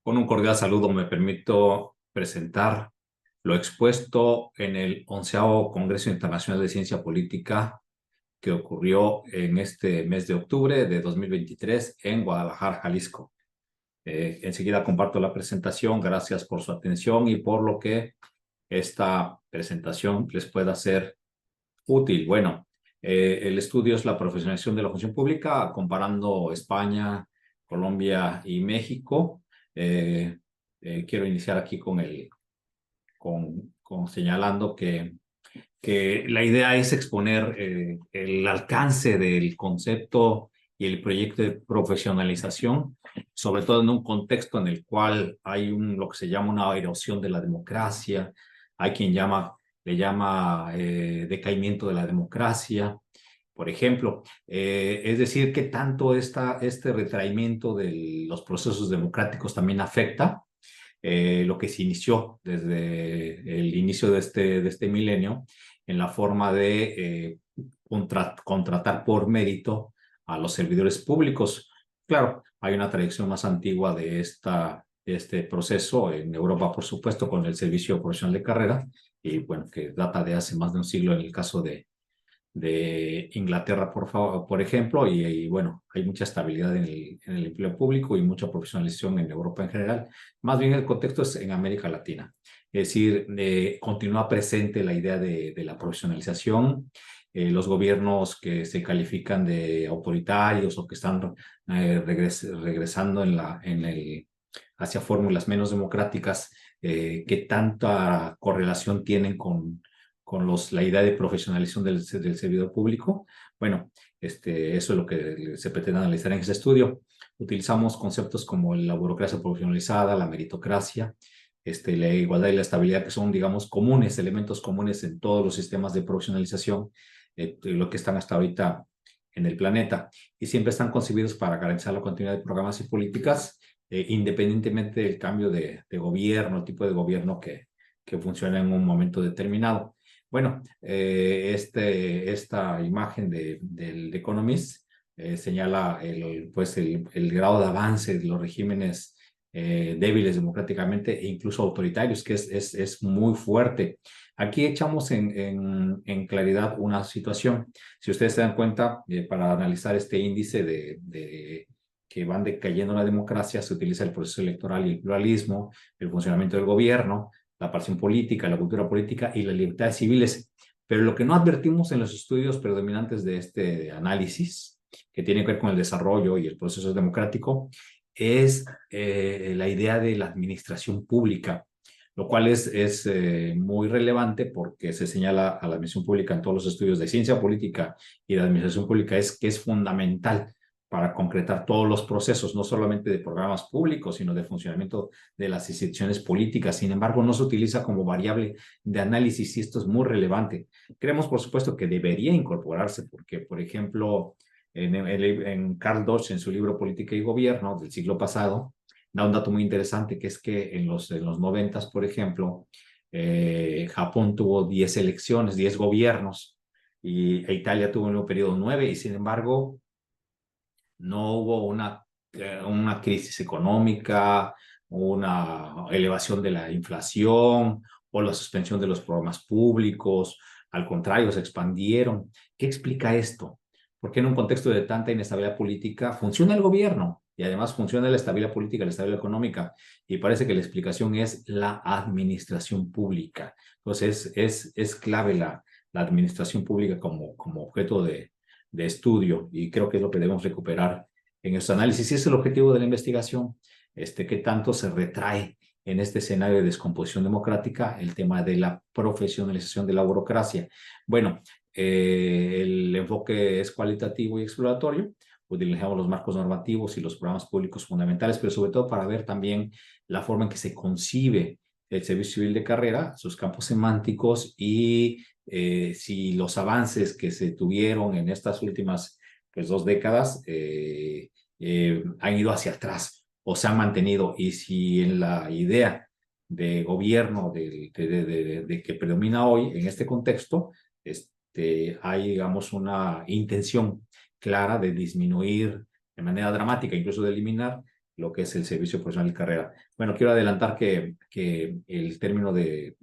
Con un cordial saludo me permito presentar lo expuesto en el 11º Congreso Internacional de Ciencia Política que ocurrió en este mes de octubre de 2023 en Guadalajara, Jalisco. Enseguida comparto la presentación. Gracias por su atención y por lo que esta presentación les pueda ser útil. Bueno, el estudio es la profesionalización de la función pública comparando España, Colombia y México. Quiero iniciar aquí con señalando que la idea es exponer el alcance del concepto y el proyecto de profesionalización, sobre todo en un contexto en el cual hay lo que se llama una erosión de la democracia. Hay quien le llama decaimiento de la democracia, por ejemplo. Es decir, que tanto este retraimiento de los procesos democráticos también afecta lo que se inició desde el inicio de este milenio en la forma de contratar por mérito a los servidores públicos. Claro, hay una tradición más antigua de este proceso en Europa, por supuesto, con el servicio profesional de carrera, y bueno, que data de hace más de un siglo en el caso de Inglaterra, por ejemplo, bueno, hay mucha estabilidad en el empleo público y mucha profesionalización en Europa en general. Más bien el contexto es en América Latina. Es decir, continúa presente la idea de la profesionalización. Los gobiernos que se califican de autoritarios o que están regresando hacia fórmulas menos democráticas, que tanta correlación tienen con la idea de profesionalización del servidor público. Bueno, eso es lo que se pretende analizar en ese estudio. Utilizamos conceptos como la burocracia profesionalizada, la meritocracia, la igualdad y la estabilidad, que son, digamos, elementos comunes en todos los sistemas de profesionalización, lo que están hasta ahorita en el planeta, y siempre están concebidos para garantizar la continuidad de programas y políticas, independientemente del cambio de gobierno, el tipo de gobierno que funciona en un momento determinado. Bueno, esta imagen del Economist señala el grado de avance de los regímenes débiles democráticamente e incluso autoritarios, que es muy fuerte. Aquí echamos en claridad una situación. Si ustedes se dan cuenta, para analizar este índice de que van decayendo la democracia, se utiliza el proceso electoral y el pluralismo, el funcionamiento del gobierno, la pasión política, la cultura política y las libertades civiles. Pero lo que no advertimos en los estudios predominantes de este análisis, que tiene que ver con el desarrollo y el proceso democrático, es la idea de la administración pública, lo cual es muy relevante porque se señala a la administración pública en todos los estudios de ciencia política y de administración pública, que es fundamental para concretar todos los procesos, no solamente de programas públicos, sino de funcionamiento de las instituciones políticas. Sin embargo, no se utiliza como variable de análisis y esto es muy relevante. Creemos, por supuesto, que debería incorporarse porque, por ejemplo, en Carl Dodge, en su libro Política y Gobierno del siglo pasado, da un dato muy interesante, que es que en los 90, por ejemplo, Japón tuvo 10 elecciones, 10 gobiernos, e Italia tuvo en un periodo 9, y sin embargo, no hubo una crisis económica, una elevación de la inflación o la suspensión de los programas públicos. Al contrario, se expandieron. ¿Qué explica esto? Porque en un contexto de tanta inestabilidad política funciona el gobierno y además funciona la estabilidad política, la estabilidad económica, y parece que la explicación es la administración pública. Entonces, es clave la administración pública como objeto de estudio, y creo que es lo que debemos recuperar en estos análisis. Y ese es el objetivo de la investigación, qué tanto se retrae en este escenario de descomposición democrática el tema de la profesionalización de la burocracia. Bueno, el enfoque es cualitativo y exploratorio. Utilizamos los marcos normativos y los programas públicos fundamentales, pero sobre todo para ver también la forma en que se concibe el servicio civil de carrera, sus campos semánticos y si los avances que se tuvieron en estas últimas 2 décadas han ido hacia atrás o se han mantenido, y si en la idea de gobierno de que predomina hoy en este contexto, hay, digamos, una intención clara de disminuir de manera dramática, incluso de eliminar lo que es el servicio profesional y carrera. Bueno, quiero adelantar que el término de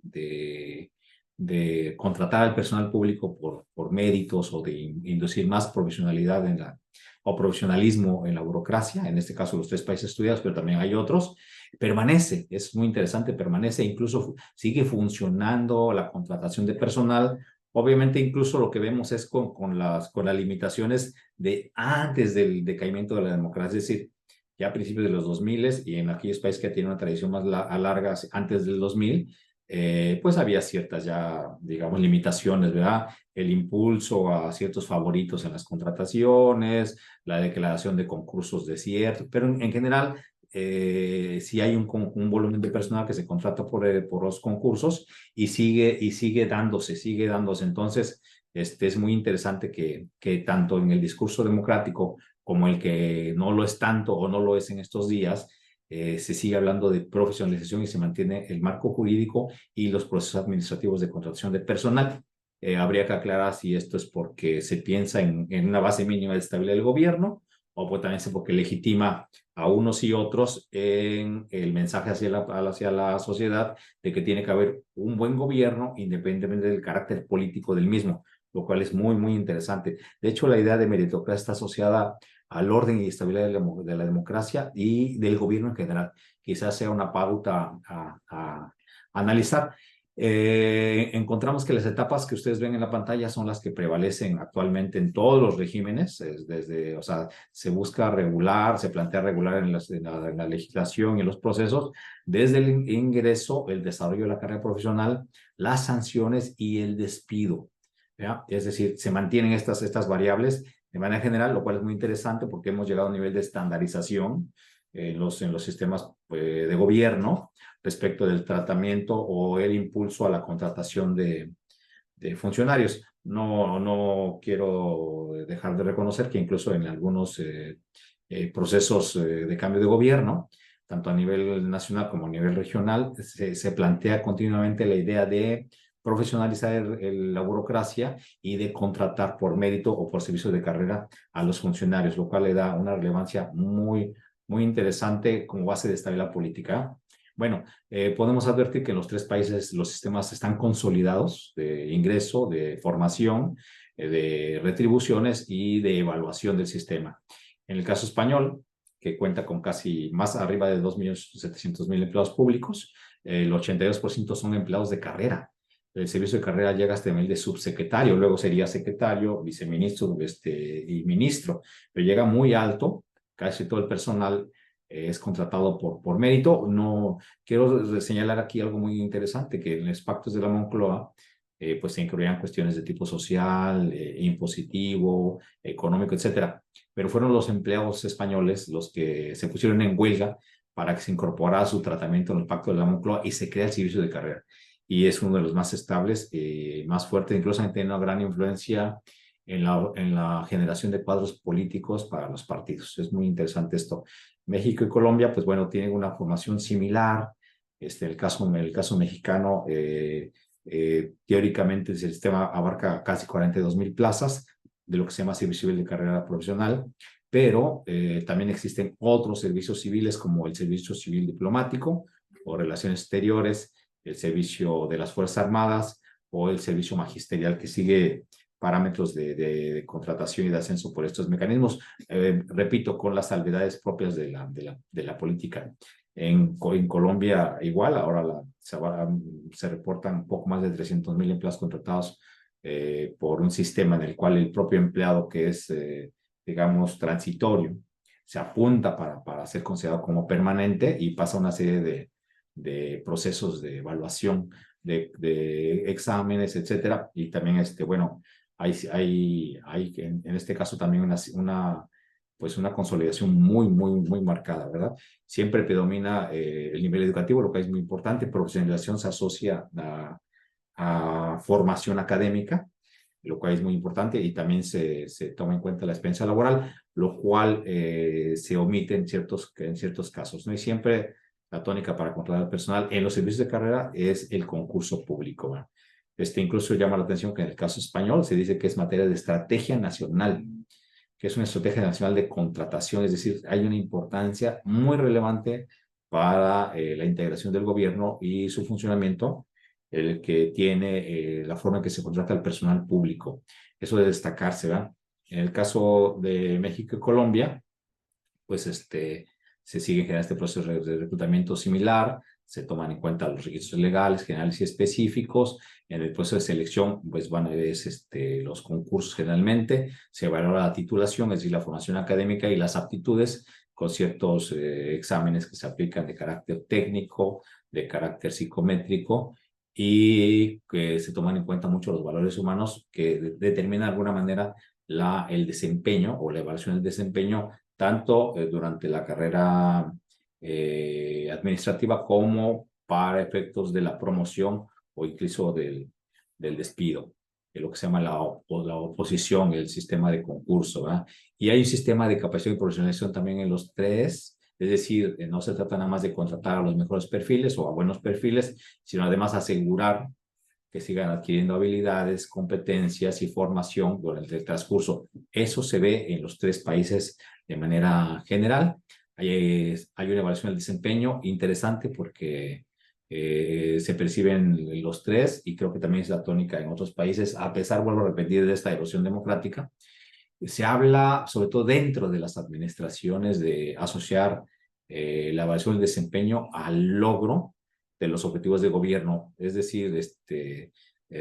contratar al personal público por méritos o de inducir más profesionalidad o profesionalismo en la burocracia, en este caso los tres países estudiados, pero también hay otros, permanece, es muy interesante, permanece, incluso sigue funcionando la contratación de personal. Obviamente, incluso lo que vemos es con las limitaciones de antes del decaimiento de la democracia, es decir, ya a principios de los 2000 y en aquellos países que tienen una tradición más larga antes del 2000, pues había ciertas ya, digamos, limitaciones, ¿verdad? El impulso a ciertos favoritos en las contrataciones, la declaración de concursos desiertos, pero en general sí hay un volumen de personal que se contrata por los concursos y sigue dándose, sigue dándose. Entonces, es muy interesante que tanto en el discurso democrático como el que no lo es tanto o no lo es en estos días, se sigue hablando de profesionalización y se mantiene el marco jurídico y los procesos administrativos de contratación de personal. Habría que aclarar si esto es porque se piensa en una base mínima de estabilidad del gobierno o pues también es porque legitima a unos y otros en el mensaje hacia la sociedad de que tiene que haber un buen gobierno independientemente del carácter político del mismo, lo cual es muy, muy interesante. De hecho, la idea de meritocracia está asociada al orden y estabilidad de la democracia y del gobierno en general. Quizás sea una pauta a analizar. Encontramos que las etapas que ustedes ven en la pantalla son las que prevalecen actualmente en todos los regímenes, o sea, se busca regular, se plantea regular en la legislación y en los procesos, desde el ingreso, el desarrollo de la carrera profesional, las sanciones y el despido. ¿Ya? Es decir, se mantienen estas variables de manera general, lo cual es muy interesante porque hemos llegado a un nivel de estandarización en los sistemas de gobierno respecto del tratamiento o el impulso a la contratación de funcionarios. No quiero dejar de reconocer que incluso en algunos procesos de cambio de gobierno, tanto a nivel nacional como a nivel regional, se plantea continuamente la idea de profesionalizar la burocracia y de contratar por mérito o por servicio de carrera a los funcionarios, lo cual le da una relevancia muy, muy interesante como base de estabilidad política. Bueno, podemos advertir que en los tres países los sistemas están consolidados de ingreso, de formación, de retribuciones y de evaluación del sistema. En el caso español, que cuenta con casi más arriba de 2.700.000 empleados públicos, el 82% son empleados de carrera. El servicio de carrera llega hasta el nivel de subsecretario, luego sería secretario, viceministro y ministro, pero llega muy alto, casi todo el personal es contratado por mérito. No quiero señalar aquí algo muy interesante, que en los pactos de la Moncloa pues se incluían cuestiones de tipo social, impositivo, económico, etcétera. Pero fueron los empleados españoles los que se pusieron en huelga para que se incorporara su tratamiento en el pacto de la Moncloa y se crea el servicio de carrera. Y es uno de los más estables, más fuertes, incluso han tenido una gran influencia en la generación de cuadros políticos para los partidos. Es muy interesante esto. México y Colombia, pues bueno, tienen una formación similar. El caso mexicano, teóricamente el sistema abarca casi 42.000 plazas de lo que se llama servicio civil de carrera profesional, pero también existen otros servicios civiles como el servicio civil diplomático o relaciones exteriores, el servicio de las Fuerzas Armadas o el servicio magisterial que sigue parámetros de contratación y de ascenso por estos mecanismos, repito, con las salvedades propias de la política. En Colombia igual, ahora se reportan un poco más de 300.000 empleados contratados por un sistema en el cual el propio empleado que es, digamos, transitorio, se apunta para ser considerado como permanente y pasa una serie de procesos de evaluación, de exámenes, etcétera, y también, bueno, hay en este caso también pues una consolidación muy, muy, muy marcada, ¿verdad? Siempre predomina el nivel educativo, lo que es muy importante. Profesionalización se asocia a formación académica, lo cual es muy importante, y también se toma en cuenta la experiencia laboral, lo cual se omite en ciertos casos, ¿no? Y siempre la tónica para contratar al personal en los servicios de carrera es el concurso público, ¿no? Incluso llama la atención que en el caso español se dice que es materia de estrategia nacional. que es una estrategia nacional de contratación, es decir, hay una importancia muy relevante para la integración del gobierno y su funcionamiento, el que tiene la forma en que se contrata al personal público. Eso de destacarse, ¿verdad? En el caso de México y Colombia, pues se sigue generando este proceso de reclutamiento similar, se toman en cuenta los requisitos legales, generales y específicos. En el proceso de selección, pues van a ver los concursos generalmente, se valora la titulación, es decir, la formación académica y las aptitudes con ciertos exámenes que se aplican de carácter técnico, de carácter psicométrico y que se toman en cuenta mucho los valores humanos que determinan de alguna manera el desempeño o la evaluación del desempeño tanto durante la carrera administrativa como para efectos de la promoción o incluso del despido, de lo que se llama la oposición, el sistema de concurso, ¿verdad? Y hay un sistema de capacitación y profesionalización también en los tres, es decir, no se trata nada más de contratar a los mejores perfiles o a buenos perfiles, sino además asegurar que sigan adquiriendo habilidades, competencias y formación durante el transcurso. Eso se ve en los tres países de manera general. Hay una evaluación del desempeño interesante porque se perciben los tres y creo que también es la tónica en otros países, a pesar, vuelvo a repetir, de esta erosión democrática. Se habla, sobre todo dentro de las administraciones, de asociar la evaluación del desempeño al logro de los objetivos de gobierno. Es decir,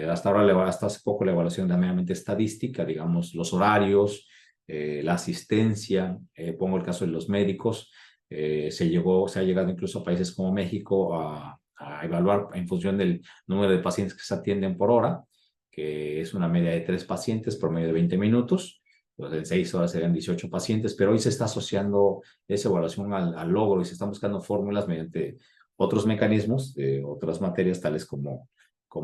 hasta ahora, hasta hace poco, la evaluación era meramente estadística, digamos, los horarios, la asistencia, pongo el caso de los médicos, se ha llegado incluso a países como México a evaluar en función del número de pacientes que se atienden por hora, que es una media de 3 pacientes por medio de 20 minutos. Pues en 6 horas serían 18 pacientes, pero hoy se está asociando esa evaluación al logro y se están buscando fórmulas mediante otros mecanismos de otras materias, tales como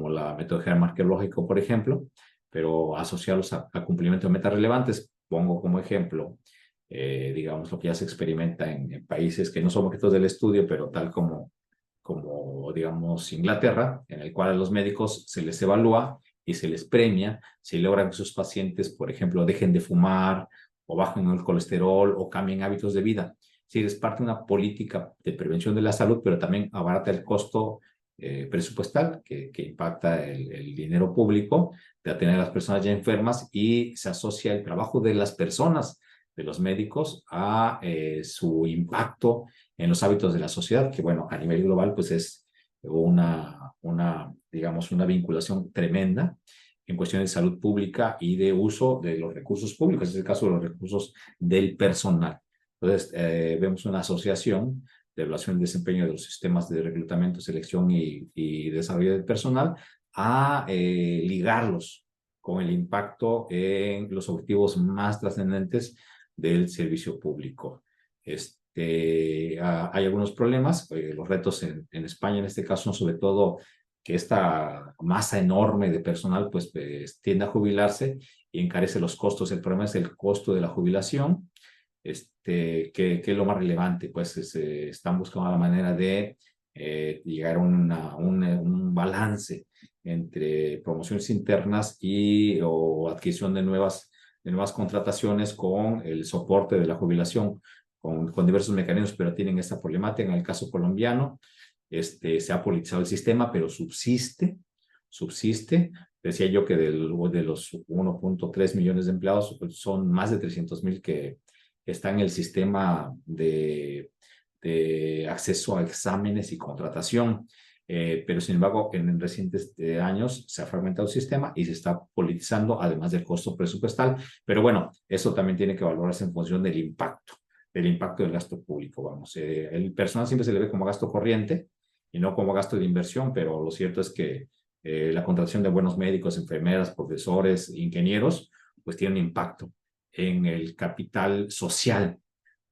la metodología marqueológica, por ejemplo, pero asociarlos a cumplimiento de metas relevantes. Pongo como ejemplo, digamos, lo que ya se experimenta en países que no son objetos del estudio, pero tal como, digamos, Inglaterra, en el cual a los médicos se les evalúa y se les premia si logran que sus pacientes, por ejemplo, dejen de fumar o bajen el colesterol o cambien hábitos de vida. Sí, es parte de una política de prevención de la salud, pero también abarata el costo presupuestal que impacta el dinero público de atender a las personas ya enfermas y se asocia el trabajo de las personas, de los médicos, a su impacto en los hábitos de la sociedad, que bueno, a nivel global pues es digamos, una vinculación tremenda en cuestiones de salud pública y de uso de los recursos públicos, es el caso de los recursos del personal. Entonces, vemos una asociación de evaluación del desempeño de los sistemas de reclutamiento, selección y desarrollo del personal a ligarlos con el impacto en los objetivos más trascendentes del servicio público. Hay algunos problemas, los retos en España en este caso son sobre todo que esta masa enorme de personal pues tiende a jubilarse y encarece los costos. El problema es el costo de la jubilación, que es lo más relevante, pues están buscando la manera de llegar a un balance entre promociones internas o adquisición de nuevas contrataciones con el soporte de la jubilación, con diversos mecanismos, pero tienen esta problemática. En el caso colombiano, se ha politizado el sistema, pero subsiste. Decía yo que de los 1.3 millones de empleados, pues son más de 300,000 que están en el sistema de acceso a exámenes y contratación. Pero sin embargo, en recientes años se ha fragmentado el sistema y se está politizando, además del costo presupuestal. Pero bueno, eso también tiene que valorarse en función del impacto del gasto público. Vamos, el personal siempre se le ve como gasto corriente y no como gasto de inversión, pero lo cierto es que la contratación de buenos médicos, enfermeras, profesores, ingenieros, pues tiene un impacto en el capital social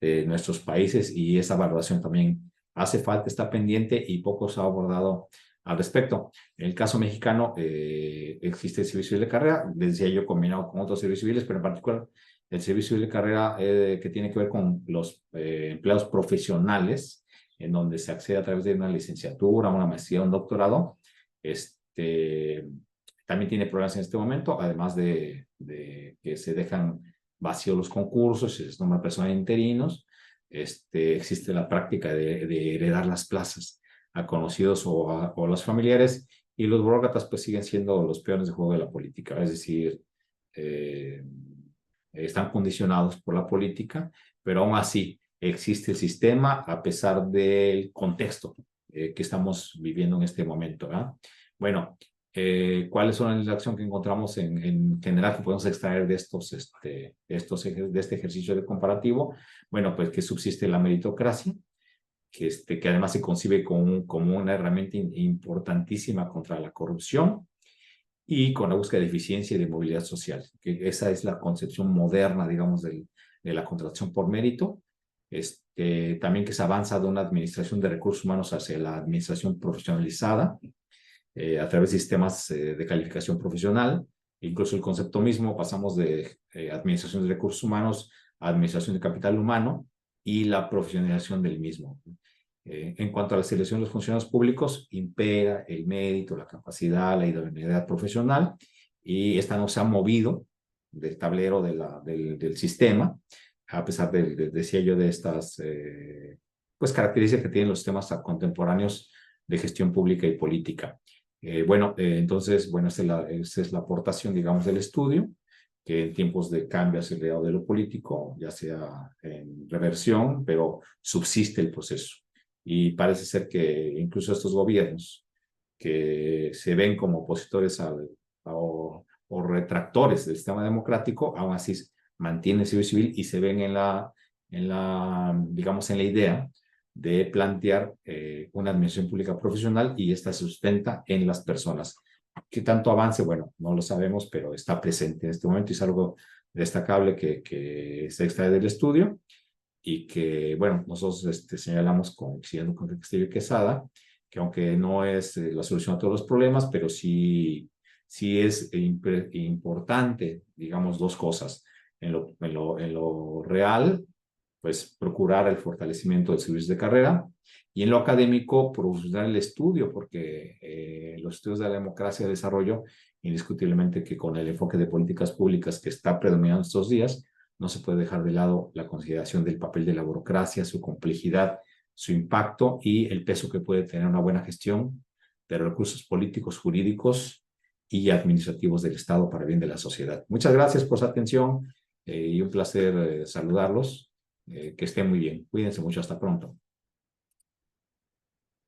de nuestros países y esa valoración también hace falta, está pendiente y poco se ha abordado al respecto. En el caso mexicano existe el servicio civil de carrera, decía yo, combinado con otros servicios civiles, pero en particular el servicio civil de carrera que tiene que ver con los empleados profesionales, en donde se accede a través de una licenciatura, una maestría, un doctorado. También tiene problemas en este momento, además de que se dejan vacíos los concursos, se les nombra personas interinos, existe la práctica de heredar las plazas a conocidos o a los familiares, y los burócratas pues siguen siendo los peones de juego de la política, es decir, eh, están condicionados por la política, pero aún así existe el sistema a pesar del contexto que estamos viviendo en este momento, ¿verdad? Bueno, ¿cuáles son las acciones que encontramos en general que podemos extraer de de este ejercicio de comparativo? Bueno, pues que subsiste la meritocracia, que además se concibe como una herramienta importantísima contra la corrupción y con la búsqueda de eficiencia y de movilidad social, que esa es la concepción moderna, digamos, de la contratación por mérito. También que se avanza de una administración de recursos humanos hacia la administración profesionalizada, a través de sistemas de calificación profesional. Incluso el concepto mismo, pasamos de administración de recursos humanos a administración de capital humano y la profesionalización del mismo. En cuanto a la selección de los funcionarios públicos, impera el mérito, la capacidad, la idoneidad profesional, y esta no se ha movido del tablero del sistema, a pesar decía yo, de estas pues características que tienen los sistemas contemporáneos de gestión pública y política. Entonces, bueno, esa es la aportación, digamos, del estudio, que en tiempos de cambio acelerado de lo político, ya sea en reversión, pero subsiste el proceso. Y parece ser que incluso estos gobiernos que se ven como opositores o retractores del sistema democrático, aún así mantienen el servicio civil y se ven digamos, en la idea de plantear una administración pública profesional, y esta se sustenta en las personas. ¿Qué tanto avance? Bueno, no lo sabemos, pero está presente en este momento y es algo destacable que se extrae del estudio, y que, bueno, nosotros señalamos, coincidiendo con Castillo Quesada, que aunque no es la solución a todos los problemas, pero sí es importante, digamos, dos cosas. En lo real, pues procurar el fortalecimiento del servicio de carrera, y en lo académico, profundizar el estudio, porque los estudios de la democracia y desarrollo, indiscutiblemente que con el enfoque de políticas públicas que está predominando estos días, no se puede dejar de lado la consideración del papel de la burocracia, su complejidad, su impacto y el peso que puede tener una buena gestión de recursos políticos, jurídicos y administrativos del Estado para el bien de la sociedad. Muchas gracias por su atención y un placer saludarlos. Que estén muy bien. Cuídense mucho. Hasta pronto.